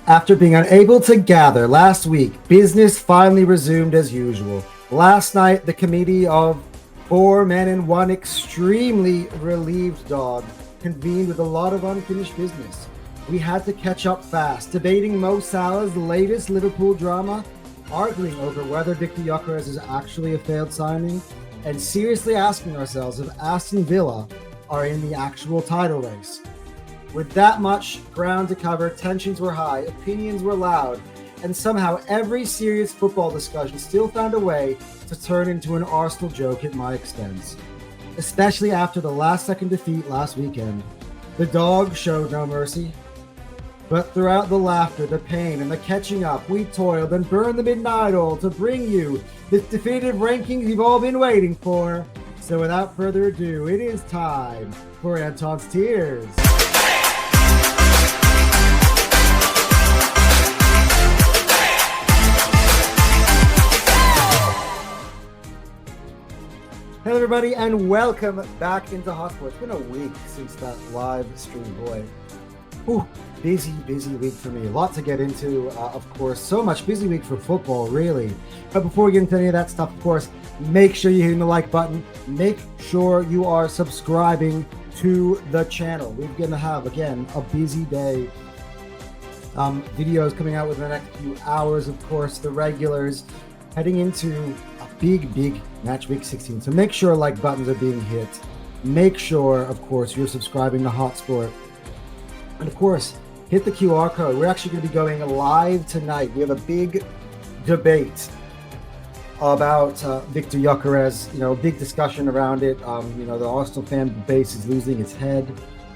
After being unable to gather last week, business finally resumed as usual. Last night, the committee of 4 men and 1 extremely relieved dog convened with a lot of unfinished business. We had to catch up fast, debating Mo Salah's latest Liverpool drama, arguing over whether Victor Gyökeres is actually a failed signing, and seriously asking ourselves if Aston Villa are in the actual title race. With that much ground to cover, tensions were high, opinions were loud, and somehow every serious football discussion still found a way to turn into an Arsenal joke at my expense. Especially after the last-second defeat last weekend. The dog showed no mercy. But throughout the laughter, the pain, and the catching up, we toiled and burned the midnight oil to bring you the definitive rankings you've all been waiting for. So without further ado, it is time for Anton's Tears. Hello everybody and welcome back into Hotsport. It's been a week since that live stream, boy. Ooh, busy week for me. A lot to get into, of course. So much busy week for football, really. But before we get into any of that stuff, of course, make sure you're hitting the like button. Make sure you are subscribing to the channel. We're going to have, again, a busy day. Videos coming out within the next few hours, of course, the regulars. Heading into a big Matchweek 16. So make sure like buttons are being hit. Make sure, of course, you're subscribing to Hotsport. And of course, hit the QR code. We're actually going to be going live tonight. We have a big debate about Victor Gyökeres. Big discussion around it. The Arsenal fan base is losing its head.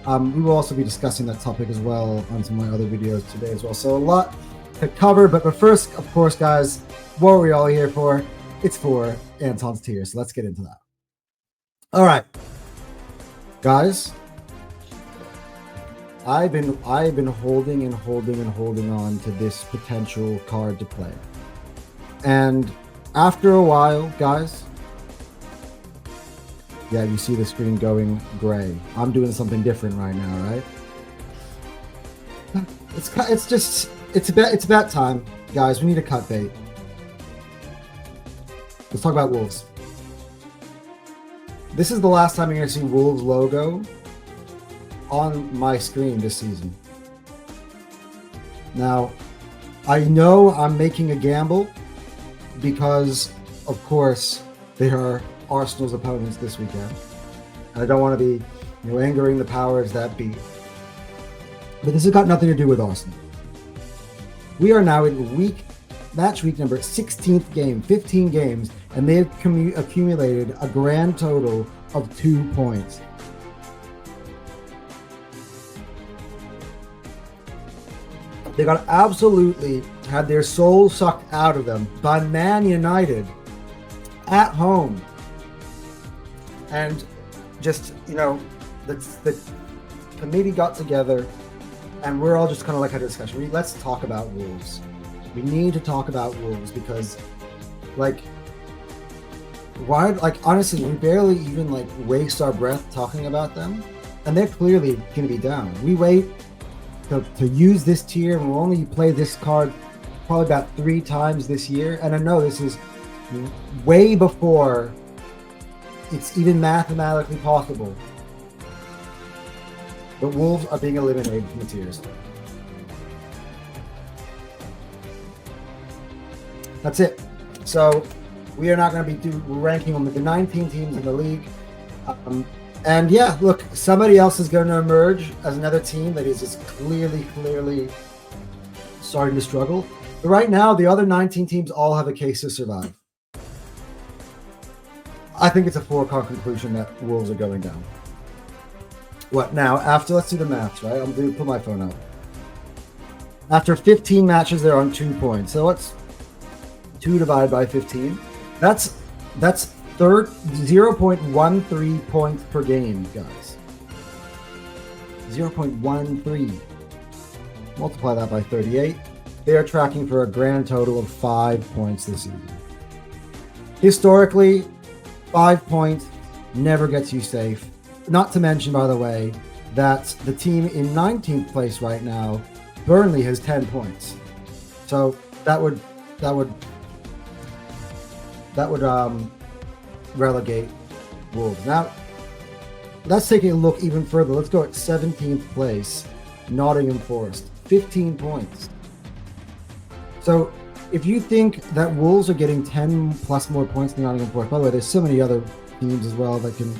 We will also be discussing that topic as well on some of my other videos today as well. So a lot to cover. But first, of course, guys, what are we all here for? It's for Anton's Tears. So let's get into that. All right, guys. I've been holding on to this potential card to play. And after a while, guys, yeah, you see the screen going gray. I'm doing something different right now, right? It's about time, guys. We need to cut bait. Let's talk about Wolves. This is the last time you're going to see Wolves logo on my screen this season. Now, I know I'm making a gamble because, of course, they are Arsenal's opponents this weekend. And I don't want to be angering the powers that be. But this has got nothing to do with Arsenal. We are now in match week number 16th game, 15 games, and they have accumulated a grand total of 2 points. They got absolutely had their soul sucked out of them by Man United at home. And just, the committee got together and we're all just kind of like a discussion. Let's talk about Wolves. We need to talk about Wolves because, honestly, we barely even, waste our breath talking about them. And they're clearly going to be down. We wait to use this tier, and we'll only play this card probably about 3 times this year. And I know this is way before it's even mathematically possible. But Wolves are being eliminated from the tiers. That's it. So we are not going to be ranking them with the 19 teams in the league. And yeah, look, somebody else is going to emerge as another team that is just clearly starting to struggle. But right now, the other 19 teams all have a case to survive. I think it's a foregone conclusion that Wolves are going down. What now? Let's do the maths, right? I'm going to put my phone out. After 15 matches, they're on 2 points. So what's 2 divided by 15? That's 0.13 points per game, guys. 0.13. Multiply that by 38. They are tracking for a grand total of 5 points this season. Historically, 5 points never gets you safe. Not to mention, by the way, that the team in 19th place right now Burnley has 10 points. So that would relegate Wolves. Now, let's take a look even further. Let's go at 17th place, Nottingham Forest, 15 points. So if you think that Wolves are getting 10 plus more points than Nottingham Forest, by the way, there's so many other teams as well that can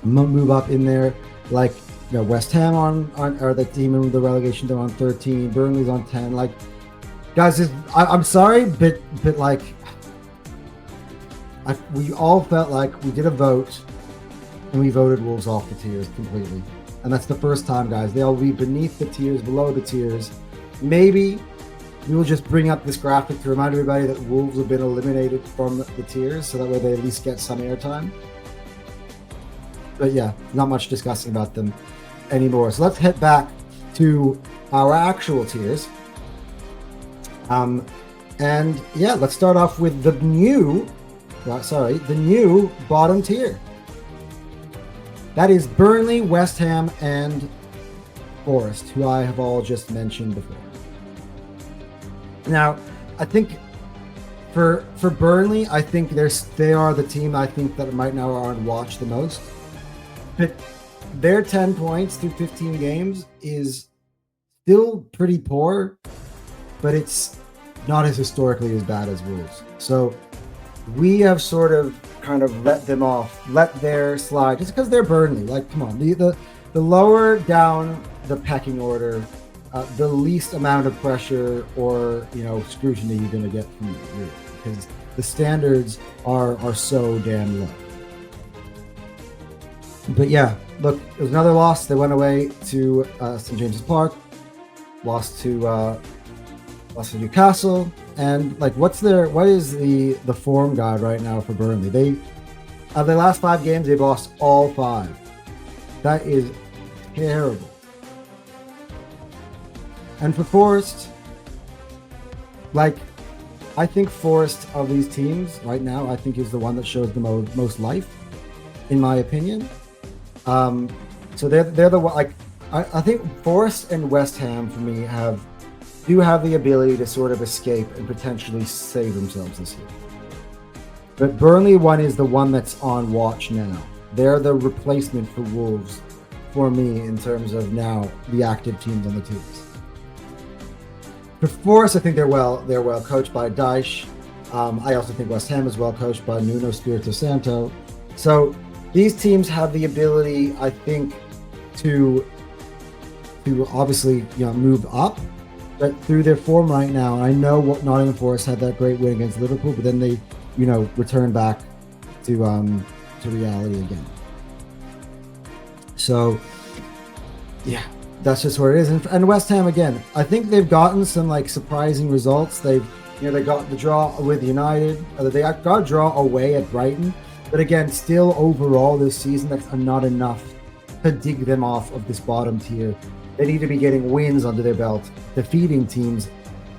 move up in there, like West Ham or the team in the relegation, they're on 13, Burnley's on 10. Like, guys, I'm sorry, but like, we all felt like we did a vote and we voted Wolves off the tiers completely. And that's the first time, guys. They'll be beneath the tiers, below the tiers. Maybe we will just bring up this graphic to remind everybody that Wolves have been eliminated from the tiers, so that way they at least get some airtime. But yeah, not much discussing about them anymore. So let's head back to our actual tiers. And yeah, let's start off with the new bottom tier. That is Burnley, West Ham, and Forest, who I have all just mentioned before. Now, I think for Burnley, I think they are the team I think that might now on watch the most. But their 10 points through 15 games is still pretty poor, but it's not as historically as bad as Wolves. So we have sort of kind of let their slide, just because they're Burnley. Like, come on, the lower down the pecking order, the least amount of pressure or scrutiny you're going to get from it, because the standards are so damn low. But yeah, look, it was another loss. They went away to St. James's Park, lost to Newcastle, and like, what is the form guide right now for Burnley? They of their last 5 games, they've lost all 5. That is terrible. And for Forest, like, I think Forest of these teams right now, I think is the one that shows the most life, in my opinion. So they're the one. Like, I think Forest and West Ham for me do have the ability to sort of escape and potentially save themselves this year. But Burnley one is the one that's on watch now. They're the replacement for Wolves for me in terms of now the active teams on the teams. For Forest, I think they're well coached by Dyche. I also think West Ham is well coached by Nuno Espirito Santo. So these teams have the ability, I think, to obviously move up, but through their form right now. And I know what Nottingham Forest had that great win against Liverpool, but then they return back to reality again. So yeah, that's just where it is. And West Ham, again, I think they've gotten some like surprising results. They got the draw with United. They got a draw away at Brighton, but again, still overall this season, that's not enough to dig them off of this bottom tier. They need to be getting wins under their belt, defeating teams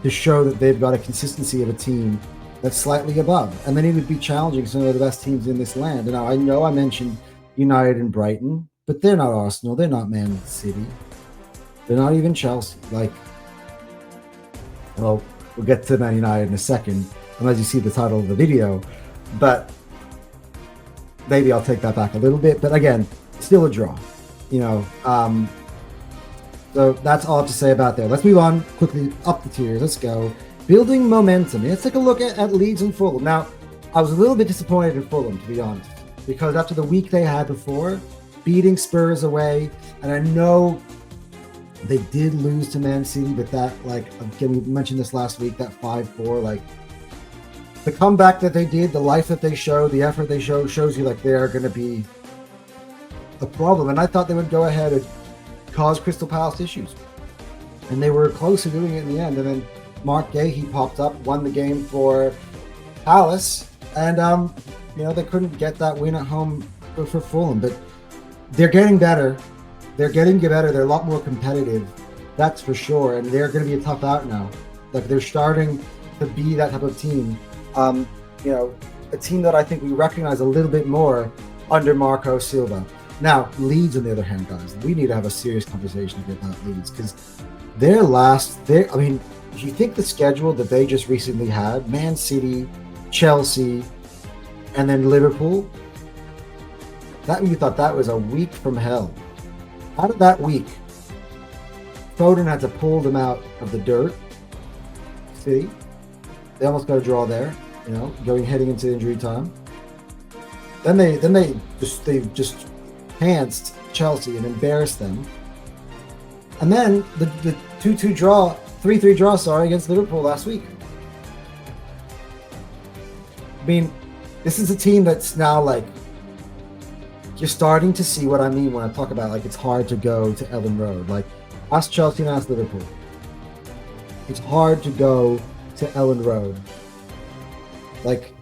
to show that they've got a consistency of a team that's slightly above. And they need to be challenging some of the best teams in this land. And now I know I mentioned United and Brighton, but they're not Arsenal. They're not Man City. They're not even Chelsea. Like, well, we'll get to Man United in a second, unless you see the title of the video. But maybe I'll take that back a little bit. But again, still a draw. So that's all I have to say about that. Let's move on quickly up the tiers. Let's go. Building momentum. Let's take a look at Leeds and Fulham. Now, I was a little bit disappointed in Fulham, to be honest, because after the week they had before, beating Spurs away, and I know they did lose to Man City, but that, like, again, we mentioned this last week, that 5-4, like, the comeback that they did, the life that they showed, the effort they showed, shows you, like, they are going to be a problem. And I thought they would go ahead and cause Crystal Palace issues. And they were close to doing it in the end. And then Mark Gahey popped up, won the game for Palace, and they couldn't get that win at home for Fulham. But they're getting better. They're a lot more competitive, that's for sure. And they're going to be a tough out now. Like, they're starting to be that type of team. A team that I think we recognize a little bit more under Marco Silva. Now, Leeds, on the other hand, guys, we need to have a serious conversation about Leeds, because their last, their I mean, if you think the schedule that they just recently had, Man City, Chelsea, and then Liverpool, that you thought that was a week from hell. Out of that week, Foden had to pull them out of the dirt. City, they almost got a draw there, heading into injury time. Then they just pantsed Chelsea and embarrassed them. And then the 2-2 draw, 3-3 draw, against Liverpool last week. I mean, this is a team that's now like, you're starting to see what I mean when I talk about like it's hard to go to Ellen Road. Like, ask Chelsea and ask Liverpool. It's hard to go to Ellen Road. Like,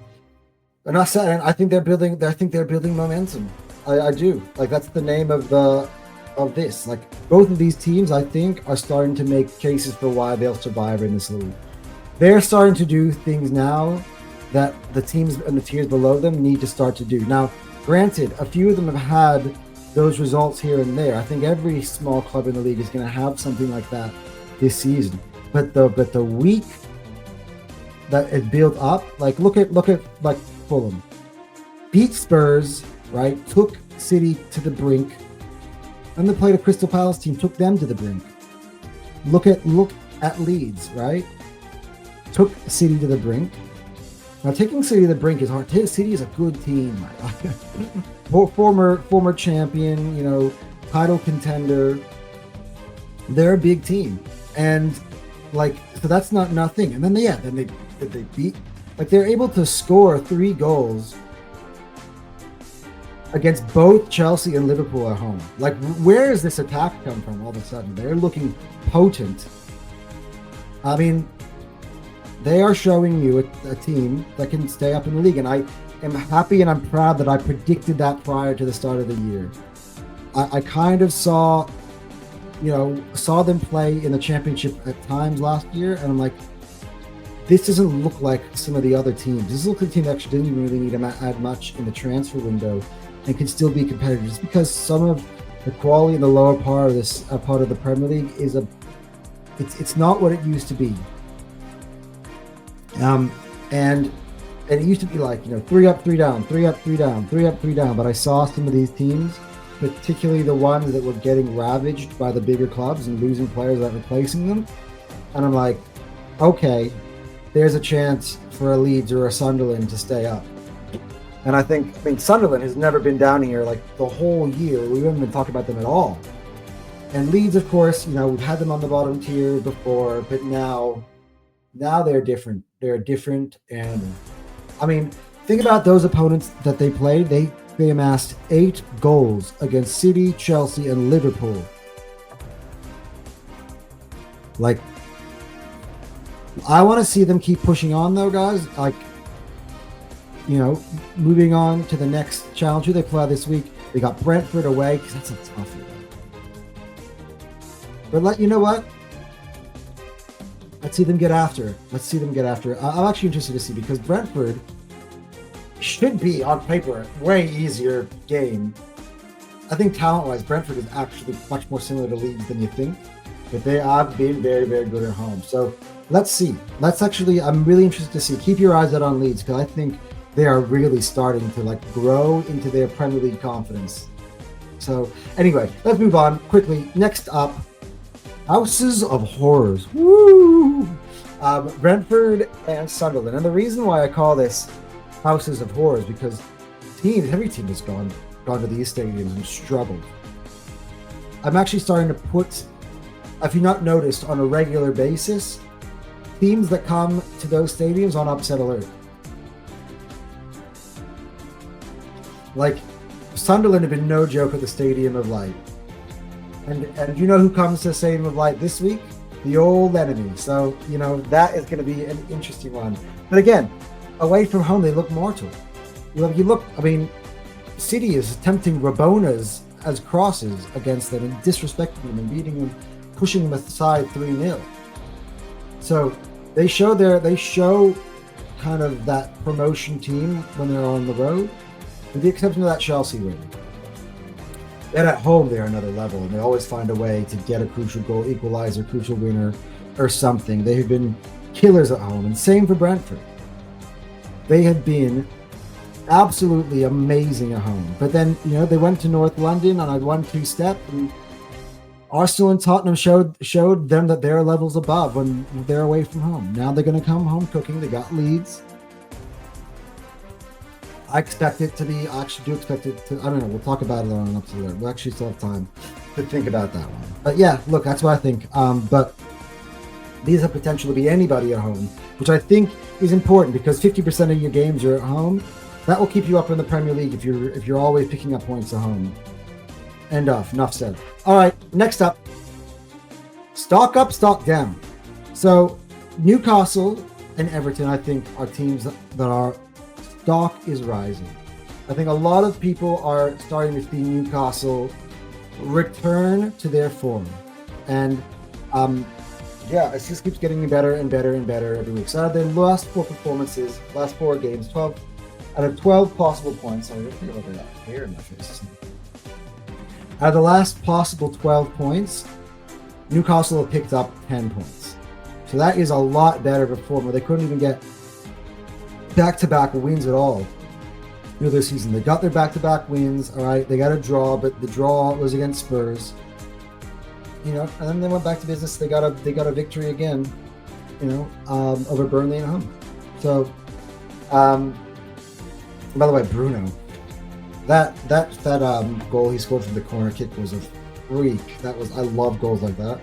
and I think they're building momentum. I do. Like, that's the name of this. Like, both of these teams, I think, are starting to make cases for why they'll survive in this league. They're starting to do things now that the teams and the tiers below them need to start to do. Now, granted, a few of them have had those results here and there. I think every small club in the league is going to have something like that this season. But the week that it built up, like look at like Fulham, beat Spurs, right? Took City to the brink, and they played a Crystal Palace team, took them to the brink. Look at Leeds, right? Took City to the brink. Now, taking City to the brink is hard. City is a good team. former champion, title contender. They're a big team, and like, so that's not nothing. And then they beat, like, they're able to score 3 goals against both Chelsea and Liverpool at home. Like, where does this attack come from all of a sudden? They're looking potent. I mean, they are showing you a team that can stay up in the league. And I am happy and I'm proud that I predicted that prior to the start of the year. I kind of saw them play in the championship at times last year. And I'm like, this doesn't look like some of the other teams. This looks like a team that actually didn't really need to add much in the transfer window and can still be competitive. Just because some of the quality in the lower part of this part of the Premier League is it's not what it used to be. And it used to be like, 3 up, 3 down, 3 up, 3 down, 3 up, 3 down. But I saw some of these teams, particularly the ones that were getting ravaged by the bigger clubs and losing players without replacing them. And I'm like, okay, there's a chance for a Leeds or a Sunderland to stay up. And I mean, Sunderland has never been down here like the whole year. We haven't been talking about them at all. And Leeds, of course, we've had them on the bottom tier before, but now they're different. They're a different animal. I mean, think about those opponents that they played. They amassed 8 goals against City, Chelsea, and Liverpool. Like, I want to see them keep pushing on, though, guys. Like, moving on to the next challenge. Who they play this week? They got Brentford away, because that's a tough one. But you know what? Let's see them get after it. I'm actually interested to see, because Brentford should be, on paper, a way easier game. I think talent-wise, Brentford is actually much more similar to Leeds than you think. But they have been very, very good at home. So let's see. I'm really interested to see. Keep your eyes out on Leeds, because I think they are really starting to grow into their Premier League confidence. So anyway, let's move on quickly. Next up, Houses of Horrors. Woo! Brentford and Sunderland. And the reason why I call this Houses of Horrors, because every team has gone to these stadiums and struggled. I'm actually starting to put, if you've not noticed, on a regular basis, teams that come to those stadiums on upset alert. Like, Sunderland have been no joke at the Stadium of Light. And you know who comes to the Stadium of Light this week? The old enemy. So, that is going to be an interesting one. But again, away from home, they look mortal. City is attempting Rabonas as crosses against them and disrespecting them and beating them, pushing them aside 3-0. So they show kind of that promotion team when they're on the road, with the exception of that Chelsea win. And at home, they're another level, and they always find a way to get a crucial goal, equalizer, crucial winner, or something. They have been killers at home, and same for Brentford. They have been absolutely amazing at home. But then, they went to North London on a 1-2 step, and Arsenal and Tottenham showed them that they're levels above when they're away from home. Now they're going to come home cooking. They got leads. I expect it to be. I actually do expect it to. I don't know. We'll talk about it on an up to there. We'll actually still have time to think about that one. But yeah, look, that's what I think. But these have potential to be anybody at home, which I think is important because 50% of your games are at home. That will keep you up in the Premier League if you're always picking up points at home. End of. Enough said. All right. Next up, stock up, stock down. So Newcastle and Everton, I think, are teams that are. Stock is rising. I think a lot of people are starting to see Newcastle return to their form. And it just keeps getting better and better and better every week. So out of their last 4 performances, last 4 games, 12 out of 12 possible points. Sorry, I think over that hair in my face. Out of the last possible 12 points, Newcastle have picked up 10 points. So that is a lot better performance. They couldn't even get back-to-back wins at all this season. They got their back-to-back wins, all right. They got a draw, but the draw was against Spurs, and then they went back to business. They got a victory again, over Burnley at home. So, by the way, Bruno, that goal he scored from the corner kick was a freak. I love goals like that.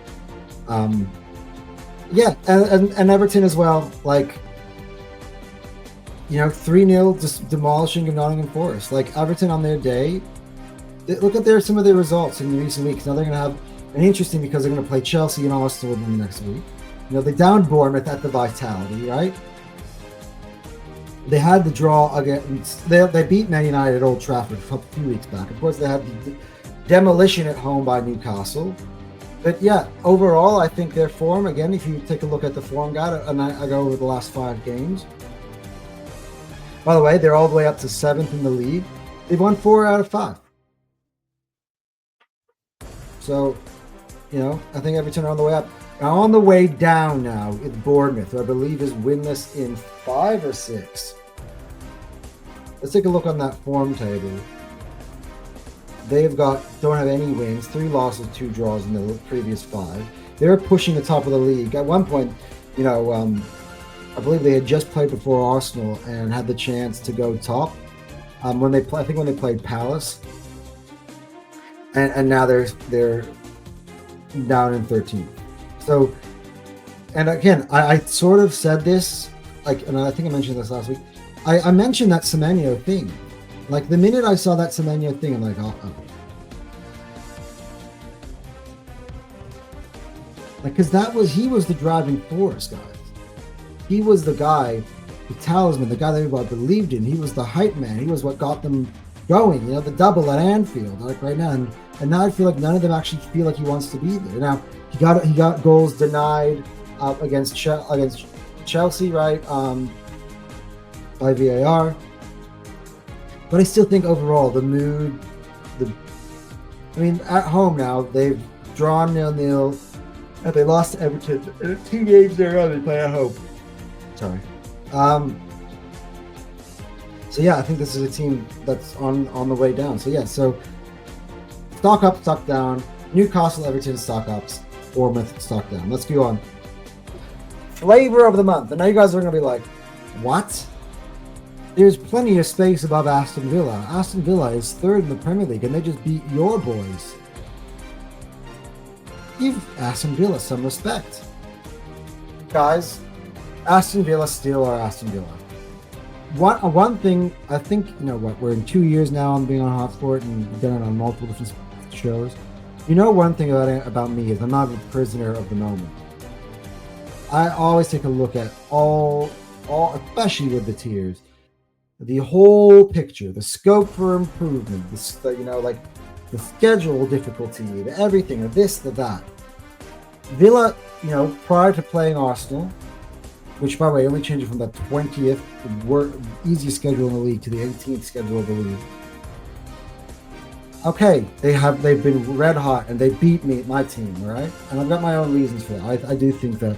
And Everton as well, 3-0 just demolishing of Nottingham Forest. Everton on their day, look at some of their results in the recent weeks. Now they're going to have an interesting because they're going to play Chelsea and Arsenal in the next week. They downed Bournemouth at the Vitality, right? They had the draw against. They beat Man United at Old Trafford a few weeks back. Of course, they had the demolition at home by Newcastle. But yeah, overall, I think their form, again, if you take a look at the form guide, and I go over the last 5 games. By the way, they're all the way up to 7th in the league. They've won 4 out of 5. So, I think Everton are on the way up. Now, on the way down now is Bournemouth, who I believe is winless in 5 or 6. Let's take a look on that form table. Don't have any wins, 3 losses, 2 draws in the previous 5. They're pushing the top of the league. At one point, I believe they had just played before Arsenal and had the chance to go top when they played Palace, and now they're down in 13th. So, and again, I sort of said this, and I think I mentioned this last week. I mentioned that Semenyo thing. The minute I saw that Semenyo thing, I'm like, oh. Because he was the driving force, guys. He was the guy, the talisman, the guy that everybody believed in. He was the hype man. He was what got them going. The double at Anfield, right now. And now I feel like none of them actually feel like he wants to be there. Now he got goals denied against Chelsea, right? By VAR. But I still think overall the mood, at home now they've drawn 0-0, and they lost to Everton. 2 games they're on, they play at home. Sorry. So yeah, I think this is a team that's on the way down. So yeah, so stock up, stock down. Newcastle, Everton, stock ups. Bournemouth, stock down. Let's go on. Flavor of the month. And now you guys are going to be like, what? There's plenty of space above Aston Villa. Aston Villa is 3rd in the Premier League, and they just beat your boys. Give Aston Villa some respect. Guys, Aston Villa still are Aston Villa. One thing, I think, we're in 2 years now on being on Hotsport and done it on multiple different shows. One thing about me is I'm not a prisoner of the moment. I always take a look at all, especially with the tiers, the whole picture, the scope for improvement, the schedule difficulty, everything, this, that. Villa, prior to playing Arsenal, which, by the way, only changed from the 20th easiest schedule in the league to the 18th schedule of the league. okay, they've been red hot and they beat me, my team, right? And I've got my own reasons for that. I do think that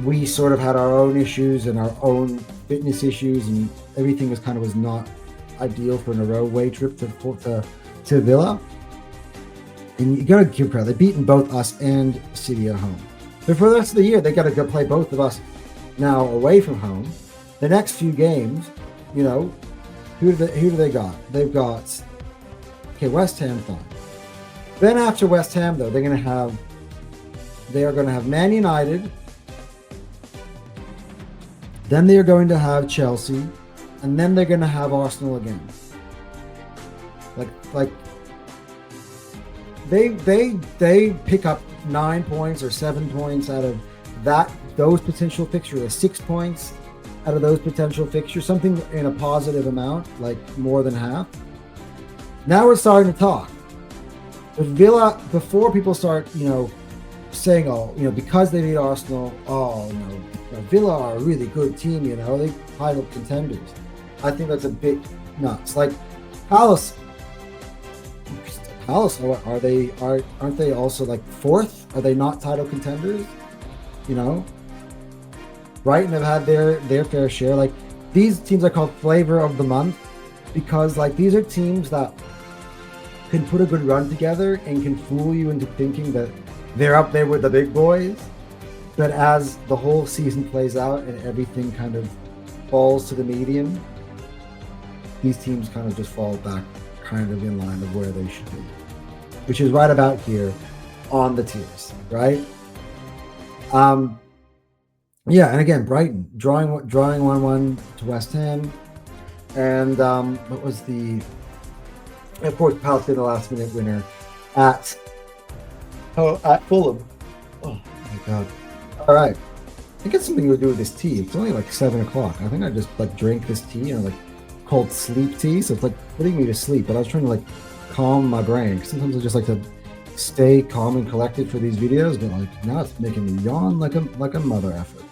we sort of had our own issues and our own fitness issues, and everything was not ideal for an away trip to Villa. And you gotta give credit; they've beaten both us and City at home. But for the rest of the year, they gotta go play both of us now away from home. The next few games, you know, who do they got? They've got West Ham fine. Then after West Ham, though, they are going to have Man United. Then they are going to have Chelsea, and then they're going to have Arsenal again. Like they pick up 9 points or 7 points out of those potential fixtures, or 6 points out of those potential fixtures, something in a positive amount, like more than half. Now we're starting to talk. With Villa, before people start, saying, because they beat Arsenal, Villa are a really good team, they title contenders. I think that's a bit nuts. Like Palace, aren't they also like fourth? Are they not title contenders? Brighton have had their fair share. Like these teams are called flavor of the month because like these are teams that can put a good run together and can fool you into thinking that they're up there with the big boys. But as the whole season plays out and everything kind of falls to the median, these teams kind of just fall back kind of in line of where they should be, which is right about here on the tiers, right? Yeah, and again, Brighton drawing 1-1 to West Ham, and what was the? Of course, Palace did the last-minute winner at Fulham. Oh my God! All right, I think it's something to do with this tea. It's only like 7 o'clock. I think I just like drank this tea and like called sleep tea, so it's like putting me to sleep. But I was trying to like calm my brain. Sometimes I just like to stay calm and collected for these videos, but like now it's making me yawn like a mother effort.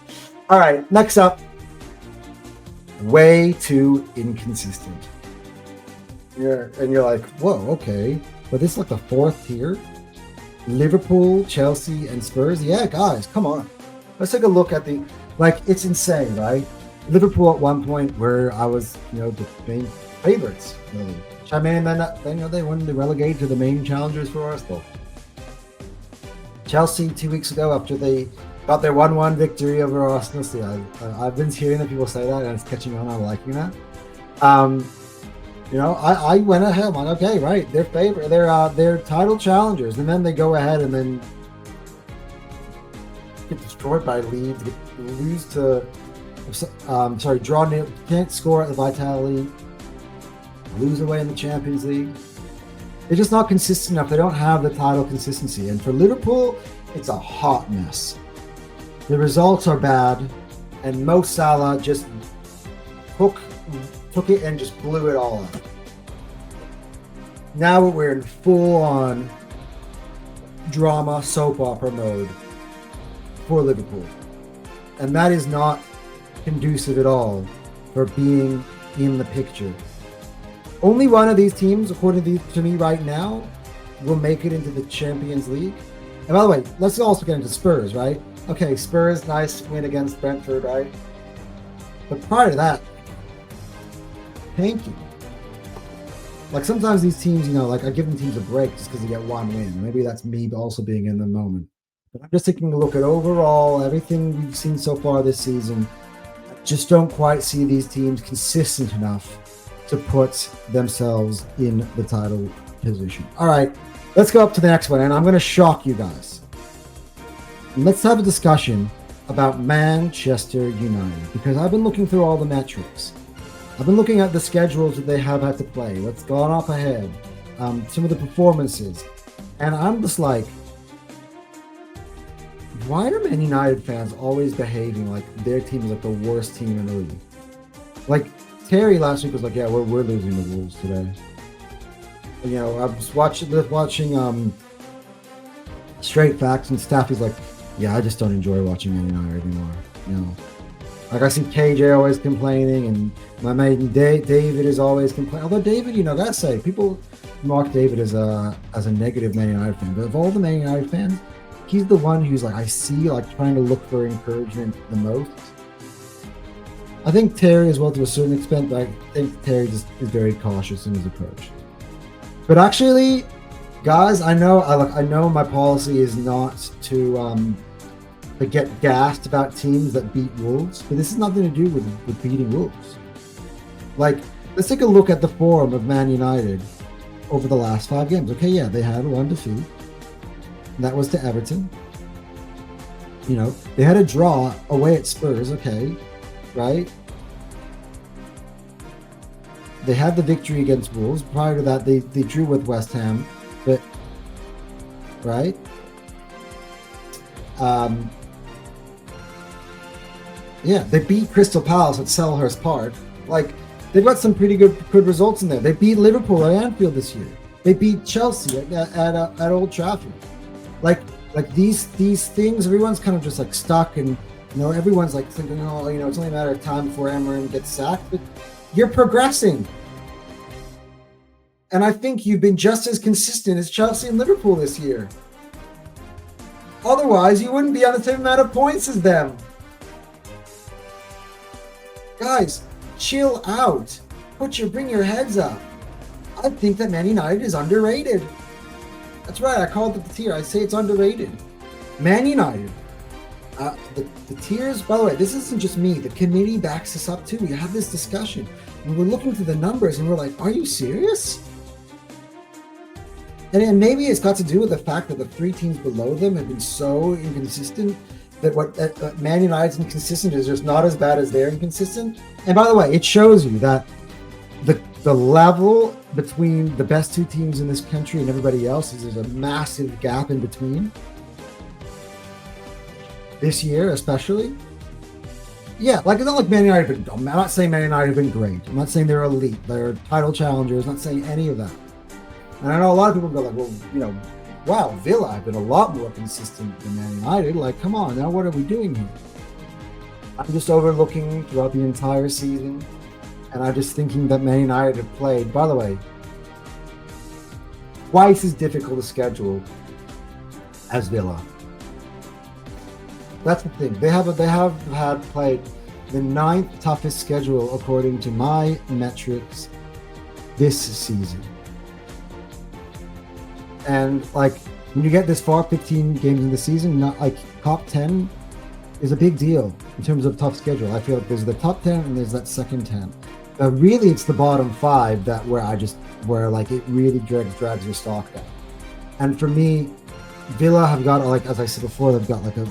All right, next up, way too inconsistent. Yeah, and you're like, whoa, okay, but this is like the fourth tier. Liverpool, Chelsea, and Spurs. Yeah, guys, come on. Let's take a look at it's insane, right? Liverpool at one point where I was, the main favorites, really. I mean, then they wanted to relegate to the main challengers for Arsenal. Chelsea 2 weeks ago after they got their 1-1 victory over Arsenal. See, I've been hearing that people say that, and it's catching on. I'm liking that. I went ahead. I'm like, okay, right, they're favorite. They're title challengers, and then they go ahead and then get destroyed by Leeds. Lose to, draw nil. Can't score at the Vitality. Lose away in the Champions League. They're just not consistent enough. They don't have the title consistency. And for Liverpool, it's a hot mess. The results are bad, and Mo Salah just took it and just blew it all up. Now we're in full-on drama, soap opera mode for Liverpool. And that is not conducive at all for being in the picture. Only one of these teams, according to me right now, will make it into the Champions League. And by the way, let's also get into Spurs, right? Okay, Spurs, nice win against Brentford, right? But prior to that, thank you. Like sometimes these teams, I give them teams a break just because they get one win. Maybe that's me also being in the moment. But I'm just taking a look at overall everything we've seen so far this season. I just don't quite see these teams consistent enough to put themselves in the title position. All right, let's go up to the next one, and I'm going to shock you guys. Let's have a discussion about Manchester United, because I've been looking through all the metrics. I've been looking at the schedules that they have had to play, what's gone up ahead, some of the performances, and I'm just like, why are Man United fans always behaving like their team is like the worst team in the league? Like, Terry last week was like, yeah, we're losing the Wolves today. I was watching Straight Facts, and Staffy's like, yeah, I just don't enjoy watching Man United anymore. Like I see KJ always complaining, and my mate David is always complaining. Although David, gotta say, people Mark David as a negative Man United fan, but of all the Man United fans, he's the one who's like I see like trying to look for encouragement the most. I think Terry as well to a certain extent, but I think Terry just is very cautious in his approach. But actually, guys, I know my policy is not to get gassed about teams that beat Wolves, but this has nothing to do with beating Wolves. Like, let's take a look at the form of Man United over the last 5 games. Okay, yeah, they had one defeat. And that was to Everton. You know, they had a draw away at Spurs, okay, right? They had the victory against Wolves. Prior to that, they drew with West Ham, but right? Yeah, they beat Crystal Palace at Selhurst Park. Like, they've got some pretty good results in there. They beat Liverpool at Anfield this year. They beat Chelsea at Old Trafford. Like these things, everyone's kind of just like stuck, and everyone's like thinking, oh, it's only a matter of time before Amarim gets sacked. But you're progressing, and I think you've been just as consistent as Chelsea and Liverpool this year. Otherwise, you wouldn't be on the same amount of points as them. Guys, chill out. Bring your heads up. I think that Man United is underrated. That's right, I called it the tier. I say it's underrated. Man United. The tiers, by the way, this isn't just me. The committee backs us up too. We have this discussion. And we're looking through the numbers and we're like, are you serious? And maybe it's got to do with the fact that the 3 teams below them have been so inconsistent that what Man United's inconsistent is just not as bad as they're inconsistent. And by the way, it shows you that the level between the best 2 teams in this country and everybody else is there's a massive gap in between. This year, especially. Yeah, like it's not like Man United have been. I'm not saying Man United have been great. I'm not saying they're elite. They're title challengers. I'm not saying any of that. And I know a lot of people go like, well, wow, Villa have been a lot more consistent than Man United. Like, come on, now what are we doing here? I'm just overlooking throughout the entire season, and I'm just thinking that Man United have played, by the way, twice as difficult a schedule as Villa. That's the thing. They have had played the 9th toughest schedule according to my metrics this season. And like when you get this far, 15 games in the season, not like top 10 is a big deal in terms of tough schedule. I feel like there's the top 10 and there's that second 10. But really, it's the bottom 5 that where like it really drags your stock down. And for me, Villa have got, like as I said before, they've got like a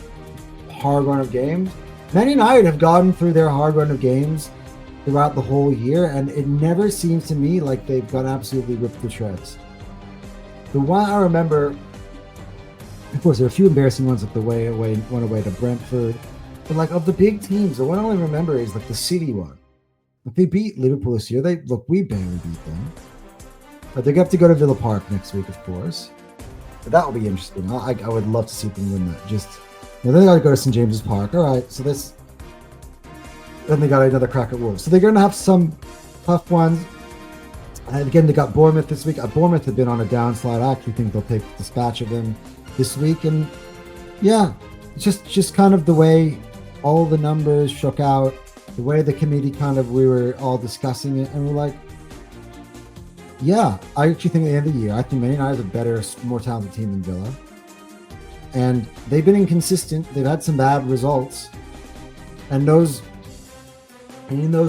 hard run of games. Man United have gotten through their hard run of games throughout the whole year, and it never seems to me like they've got absolutely ripped to shreds. The one I remember, of course, there are a few embarrassing ones, like the one away to Brentford. But like of the big teams, the one I only remember is like the City one. If they beat Liverpool this year, we barely beat them. But they have to go to Villa Park next week, of course. But that will be interesting. I would love to see them win that. Then they got to go to St James's Park. All right, so then they got another crack at Wolves. So they're going to have some tough ones. And again, they got Bournemouth this week. Bournemouth have been on a downslide. I actually think they'll take dispatch of them this week. And yeah, it's just kind of the way all the numbers shook out, the way the committee we were all discussing it, and we're like, yeah, I actually think at the end of the year, I think Man United is a better, more talented team than Villa. And they've been inconsistent. They've had some bad results. And in those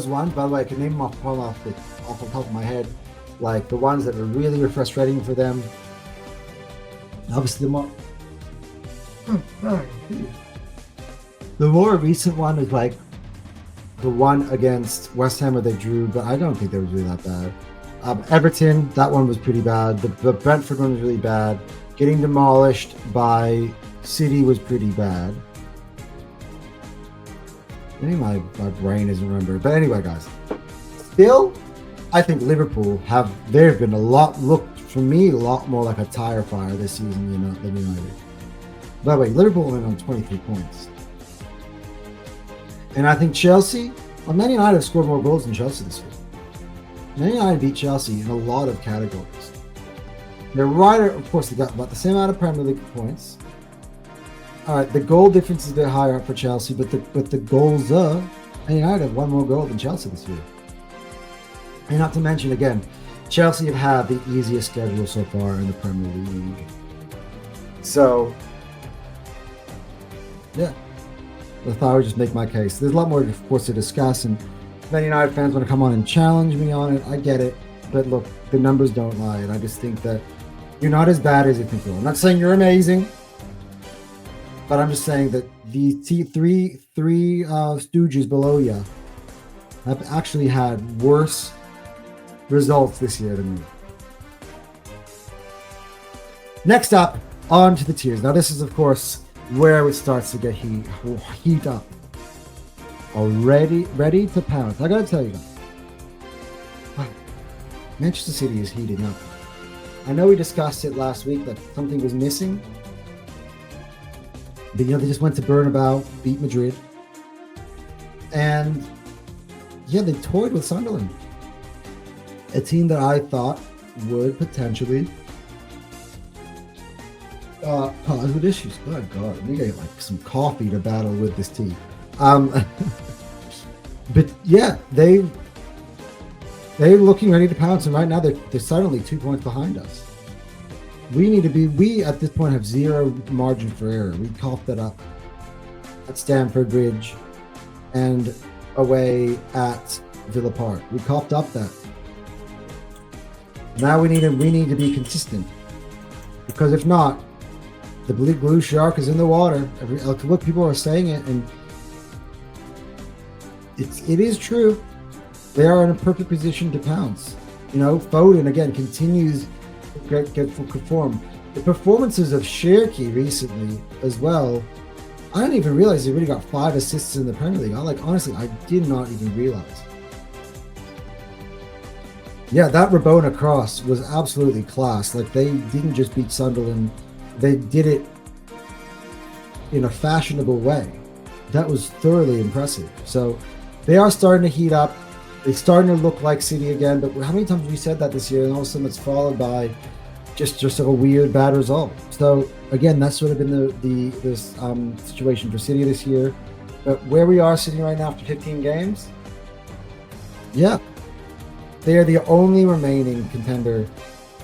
ones, by the way, I can name them off the top of my head, like the ones that were frustrating for them. Obviously, the more recent one is like the one against West Ham where they drew, but I don't think they were really that bad. Everton, that one was pretty bad. The Brentford one was really bad. Getting demolished by City was pretty bad. Maybe my brain isn't remembering. But anyway, guys. Still, I think Liverpool they've been looked for me a lot more like a tire fire this season than United. By the way, Liverpool went on 23 points. And I think Man United have scored more goals than Chelsea this year. Man United beat Chelsea in a lot of categories. They're right, of course, they got about the same amount of Premier League points. All right, the goal difference is a bit higher up for Chelsea, but the goals are, and United have one more goal than Chelsea this year. And not to mention, again, Chelsea have had the easiest schedule so far in the Premier League. So, yeah, I thought I would just make my case. There's a lot more, of course, to discuss, and then United fans want to come on and challenge me on it. I get it, but look, the numbers don't lie, and I just think that you're not as bad as you think you are. I'm not saying you're amazing, but I'm just saying that the three stooges below you have actually had worse results this year than me. Next up, on to the tiers. Now, this is, of course, where it starts to get heat up. Already ready to pounce. I gotta tell you, Manchester City is heating up. I know we discussed it last week that something was missing. But, they just went to Bernabeu, beat Madrid. And, yeah, they toyed with Sunderland. A team that I thought would potentially cause with issues. Good God, we get like some coffee to battle with this team. But yeah, they're looking ready to pounce, and right now they're suddenly 2 points behind us. We at this point have zero margin for error. We coughed that up at Stamford Bridge and away at Villa Park. We coughed up that. Now we need to be consistent, because if not, the blue shark is in the water. Look, people are saying it, and it is true. They are in a perfect position to pounce. Foden again continues to get full form. The performances of Cherki recently as well. I didn't even realize he really got 5 assists in the Premier League. Honestly, I did not even realize. Yeah, that Rabona cross was absolutely class. They didn't just beat Sunderland. They did it in a fashionable way. That was thoroughly impressive. So they are starting to heat up. They're starting to look like City again. But how many times have we said that this year? And all of a sudden it's followed by just a weird bad result. So again, that's sort of been this situation for City this year. But where we are sitting right now after 15 games, yeah, they are the only remaining contender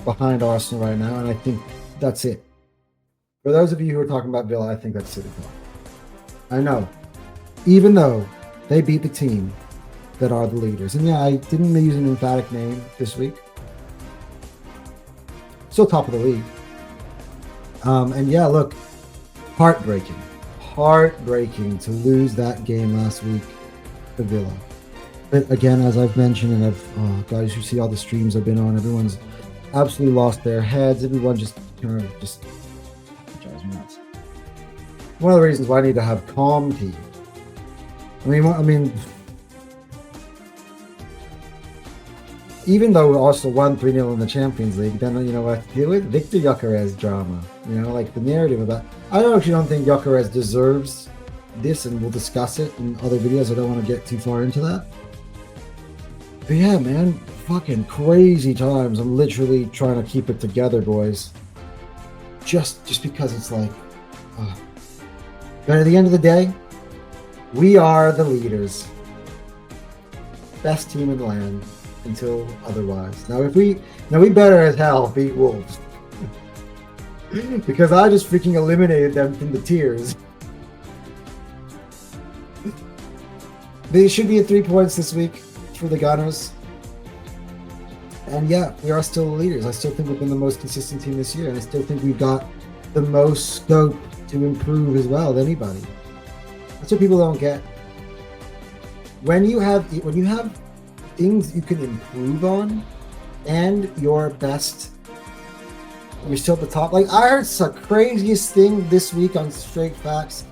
behind Arsenal right now, and I think that's it. For those of you who are talking about Villa, I think that's City talk. I know. Even though they beat the team that are the leaders. And yeah, I didn't use an emphatic name this week. Still top of the league. And yeah, look, heartbreaking to lose that game last week to Villa. But again, as I've mentioned, and guys who see all the streams I've been on, everyone's absolutely lost their heads. Everyone just drives me nuts. One of the reasons why I need to have calm tea. I mean, even though Arsenal won 3-0 in the Champions League, then what I have to deal with? Victor Gyökeres drama. The narrative about. I actually don't think Gyökeres deserves this, and we'll discuss it in other videos. I don't want to get too far into that. But yeah, man, fucking crazy times. I'm literally trying to keep it together, boys. Just because it's but at the end of the day, we are the leaders. Best team in the land until otherwise. Now we better as hell beat Wolves. Because I just freaking eliminated them from the tiers. They should be at 3 points this week for the Gunners. And yeah, we are still the leaders. I still think we've been the most consistent team this year, and I still think we've got the most scope to improve as well than anybody. That's what people don't get. When you have things you can improve on, and your best, you're still at the top. I heard the craziest thing this week on Straight Facts.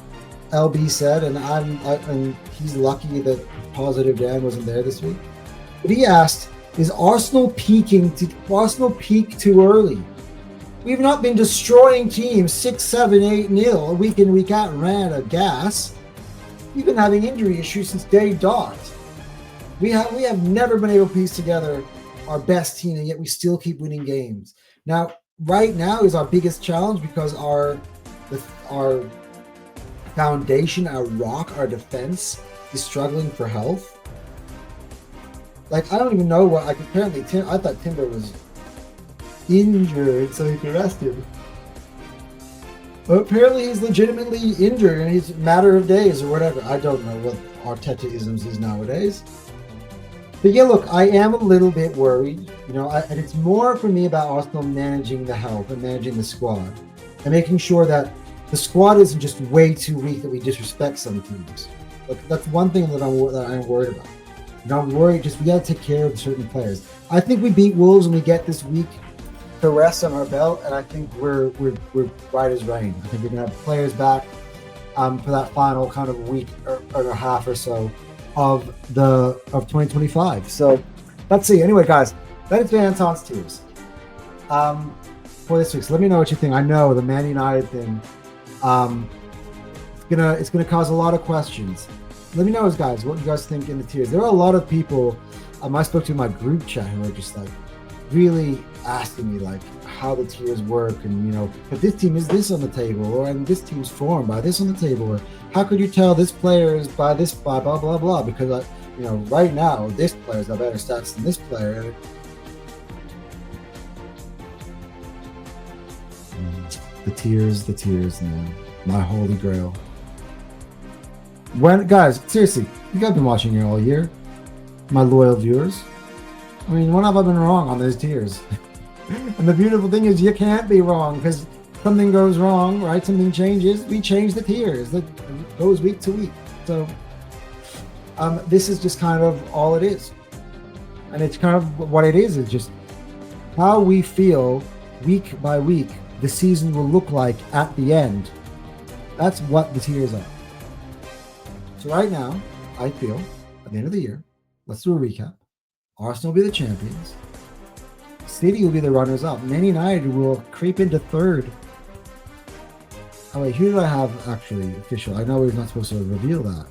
LB said, and he's lucky that Positive Dan wasn't there this week. But he asked, "Is Arsenal peaking? Arsenal peak too early? We've not been destroying teams 6, 7, 8-0 week in, week out and ran out of gas. We've been having injury issues since day dot. We have never been able to piece together our best team, and yet we still keep winning games." Now, right now is our biggest challenge because our foundation, our rock, our defense is struggling for health. Like, I don't even know what. Like, apparently, I thought Timber was injured, so he could rest him. But apparently, he's legitimately injured, and he's a matter of days or whatever. I don't know what Arteta-isms is nowadays. But yeah, look, I am a little bit worried, and it's more for me about Arsenal managing the health and managing the squad and making sure that the squad isn't just way too weak that we disrespect some teams. Like, that's one thing that I'm worried about. I'm worried we got to take care of certain players. I think we beat Wolves and we get this week the rest on our belt, and I think we're right as rain. I think we're gonna have players back for that final kind of week or a half or so of 2025. So let's see. Anyway, guys, that has been Anton's tiers for this week. So let me know what you think. I know the Man United thing, it's gonna cause a lot of questions. Let me know, guys, what you guys think in the tiers. There are a lot of people I spoke to in my group chat who are just like really asking me like how the tiers work, and but this team is this on the table, or and this team's formed by this on the table, or how could you tell this player is by this by blah blah blah, because right now this player's got better stats than this player. The tiers, man, my holy grail. Guys, seriously, you guys been watching here all year, my loyal viewers. I mean, when have I been wrong on those tiers? And the beautiful thing is you can't be wrong, because something goes wrong, right? Something changes. We change the tiers. That goes week to week. So this is just kind of all it is. And it's kind of what it is just how we feel week by week the season will look like at the end. That's what the tiers are. So right now, I feel at the end of the year, let's do a recap. Arsenal will be the champions. City will be the runners-up. Man United will creep into third. Oh wait, who do I have actually official? I know we're not supposed to reveal that.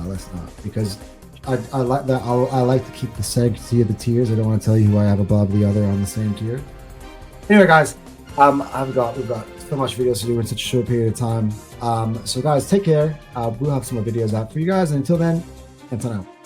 Let's not, because I like that. I like to keep the sanctity of the tiers. I don't want to tell you who I have above the other on the same tier. Anyway, guys, we've got so much videos to do in such a short period of time. So guys, take care. We'll have some more videos out for you guys. And until then, Anton out.